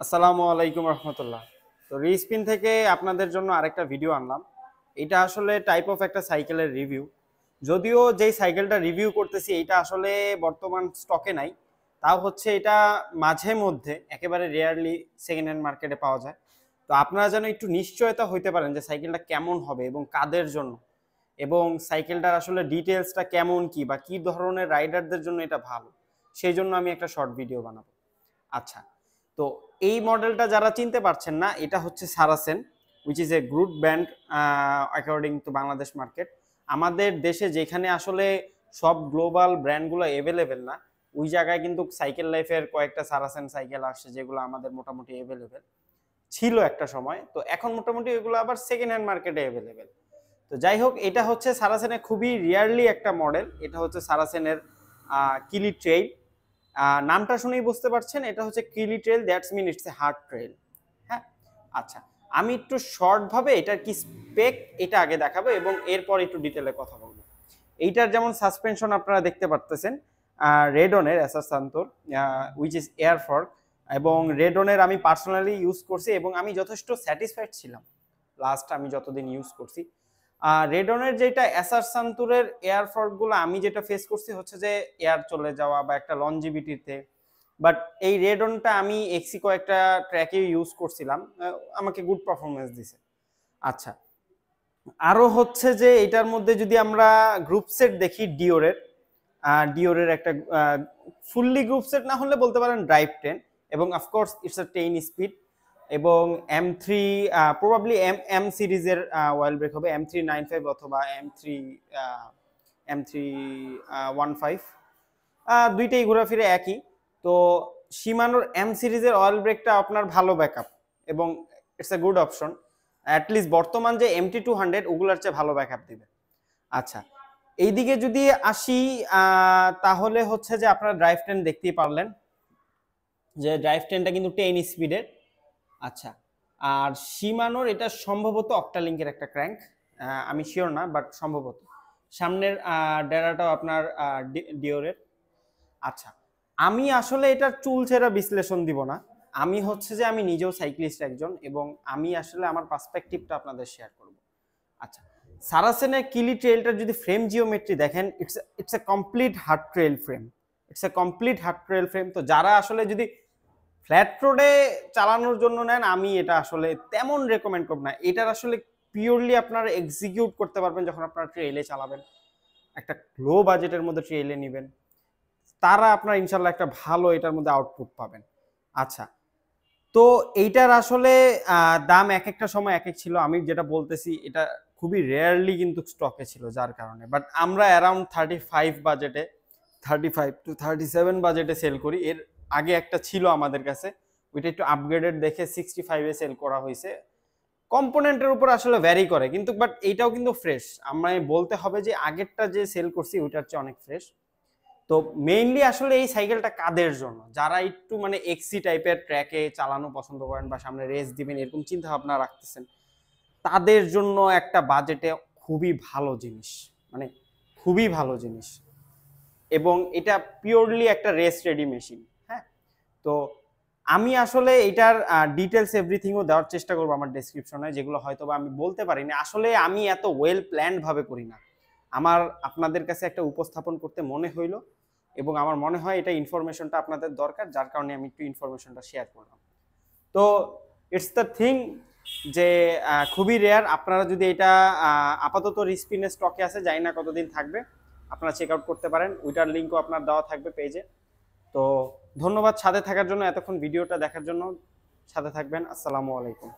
আসসালামু আলাইকুম রহমতুল্লাহ। তো রিস্পিন থেকে আপনাদের জন্য আরেকটা ভিডিও আনলাম। এটা আসলে টাইপ অফ একটা সাইকেলের রিভিউ। যদিও যেই সাইকেলটা রিভিউ করতেছি এটা আসলে বর্তমান স্টকে নাই, তাও হচ্ছে এটা মাঝে মধ্যে একেবারে রেয়ারলি সেকেন্ড হ্যান্ড মার্কেটে পাওয়া যায়। তো আপনারা যেন একটু নিশ্চয়তা হইতে পারেন যে সাইকেলটা কেমন হবে এবং কাদের জন্য, এবং সাইকেলটার আসলে ডিটেলসটা কেমন কি বা কি ধরনের রাইডারদের জন্য এটা ভালো, সেই জন্য আমি একটা শর্ট ভিডিও বানাবো। আচ্ছা, তো এই মডেলটা যারা চিনতে পারছেন না, এটা হচ্ছে Saracen, which is a good brand according to Bangladesh market. আমাদের দেশে যেখানে আসলে সব গ্লোবাল ব্র্যান্ডগুলো অ্যাভেলেবেল না, ওই জায়গায় কিন্তু সাইকেল লাইফের কয়েকটা সারাসেন সাইকেল আসছে যেগুলো আমাদের মোটামুটি অ্যাভেলেবেল ছিল একটা সময়। তো এখন মোটামুটি এগুলো আবার সেকেন্ড হ্যান্ড মার্কেটে অ্যাভেলেবেল। তো যাই হোক, এটা হচ্ছে সারাসেনের খুবই রিয়ারলি একটা মডেল। এটা হচ্ছে সারাসেনের কিলি ট্রেইল। নামটা শুনেই বুঝতে পারছেন এটা হচ্ছে কিলি trail, that's mean it's a hard trail. হ্যাঁ, আচ্ছা, আমি একটু শর্ট ভাবে এটার কি স্পেক এটা আগে দেখাবো এবং এরপর একটু ডিটেলে কথা বলবো। এইটার যেমন সাসপেনশন আপনারা দেখতে পারতেছেন রেডনের অ্যাসাসান্তর, উইচ ইজ এয়ার ফর্ক, এবং রেডনের আমি পার্সোনালি ইউজ করছি এবং আমি যথেষ্ট স্যাটিসফাইড ছিলাম লাস্ট আমি যতদিন ইউজ করছি। রেডনের যেটা অ্যাসার সান্তুরের এয়ার ফর্কগুলো আমি যেটা ফেস করছি হচ্ছে যে এয়ার চলে যাওয়া বা একটা লঞ্জিভিটিতে। বাট এই রেডনটা আমি এক্সিকো একটা ট্র্যাকে ইউজ করছিলাম, আমাকে গুড পারফরমেন্স দিছে। আচ্ছা, আরো হচ্ছে যে এটার মধ্যে যদি আমরা গ্রুপ সেট দেখি ডিওরের একটা ফুললি গ্রুপ সেট না হলে বলতে পারেন ড্রাইভ 10, এবং অফকোর্স ইটস আ 10 স্পিড, এবং M3 প্রবাবলি এম সিরিজের ওয়েল ব্রেক হবে, M395 অথবা M315, দুইটাই ঘোরাফিরে একই। তো শিমানোর এম সিরিজের অয়েল ব্রেকটা আপনার ভালো ব্যাকআপ এবং it's a good option. At least বর্তমান যে MT200 ওগুলার চেয়ে ভালো ব্যাকআপ দিবে। আচ্ছা, এইদিকে যদি আসি তাহলে হচ্ছে যে আপনারা ড্রাইভ 10 দেখতেই পারলেন যে ড্রাইভ 10টা কিন্তু 10 স্পিডের। আচ্ছা, আর শিমানোর এটা সম্ভবত অক্টালিঙ্কের একটা ক্র্যাঙ্ক, আমি শিওর না বাট সম্ভবত। সামনের ডেরাটাও আপনার ডিওরের। আচ্ছা, আমি আসলে এটার চুল ছেঁড়া বিশ্লেষণ দিব না। আমি হচ্ছে যে আমি নিজেও সাইক্লিস্ট একজন এবং আমি আসলে আমার পার্সপেক্টিভটা আপনাদের শেয়ার করব। আচ্ছা, সারাসেনের কিলি ট্রেলটার যদি ফ্রেম জিওমেট্রি দেখেন, it's a complete hardtail frame. It's a complete hardtail frame. তো যারা আসলে যদি ফ্ল্যাট রোডে চালানোর জন্য নেন, আমি এটা আসলে তেমন রেকমেন্ড করব না। এটার আসলে পিওরলি আপনারা এক্সিকিউট করতে পারবেন যখন আপনারা ট্রেলে চালাবেন, একটা লো বাজেটের মধ্যে ট্রেলে নেবেন, তারা আপনার ইনশাল্লাহ একটা ভালো এটার মধ্যে আউটপুট পাবেন। আচ্ছা, তো এইটার আসলে দাম এক একটা সময় এক এক ছিল। আমি যেটা বলতেছি এটা খুবই রেয়ারলি কিন্তু স্টকে ছিল, যার কারণে। বাট আমরা অ্যারাউন্ড 35 বাজেটে, 35 to 37 বাজেটে সেল করি। এর আগে একটা ছিল আমাদের কাছে, ওইটা একটু আপগ্রেডেড দেখে 65-এ সেল করা হয়েছে। কম্পোনেন্টের উপর আসলে ভ্যারি করে কিন্তু, বাট এইটাও কিন্তু ফ্রেশ। আমরা বলতে হবে যে আগেরটা যে সেল করছি ওইটার চেয়ে অনেক ফ্রেশ। তো মেইনলি আসলে এই সাইকেলটা কাদের জন্য, যারা একটু মানে এক্সি টাইপের ট্র্যাকে চালানো পছন্দ করেন বা সামনে রেস দিবেন এরকম চিন্তা ভাবনা রাখতেছেন, তাদের জন্য একটা বাজেটে খুবই ভালো জিনিস, মানে খুবই ভালো জিনিস। এবং এটা পিওরলি একটা রেস রেডি মেশিন। হ্যাঁ, তো আমি আসলে এটার ডিটেলস এভরিথিংও দেওয়ার চেষ্টা করবো আমার ডেসক্রিপশনে, যেগুলো হয়তো বা আমি বলতে পারিনি। আসলে আমি এত ওয়েল প্ল্যান্ড ভাবে করি না, আমার আপনাদের কাছে একটা উপস্থাপন করতে মনে হইলো এবং আমার মনে হয় এটা ইনফরমেশনটা আপনাদের দরকার, যার কারণে আমি একটু ইনফরমেশনটা শেয়ার করলাম। তো ইটস দ্য থিং যে খুবই রেয়ার। আপনারা যদি এটা আপাতত রিস্পিনের স্টকে আছে, জানি না কতদিন থাকবে, আপনারা চেক আউট করতে পারেন। ওইটার লিঙ্কও আপনার দেওয়া থাকবে পেজে। তো ধন্যবাদ সাথে থাকার জন্য, এতক্ষণ ভিডিওটা দেখার জন্য। সাথে থাকবেন। আসসালামু আলাইকুম।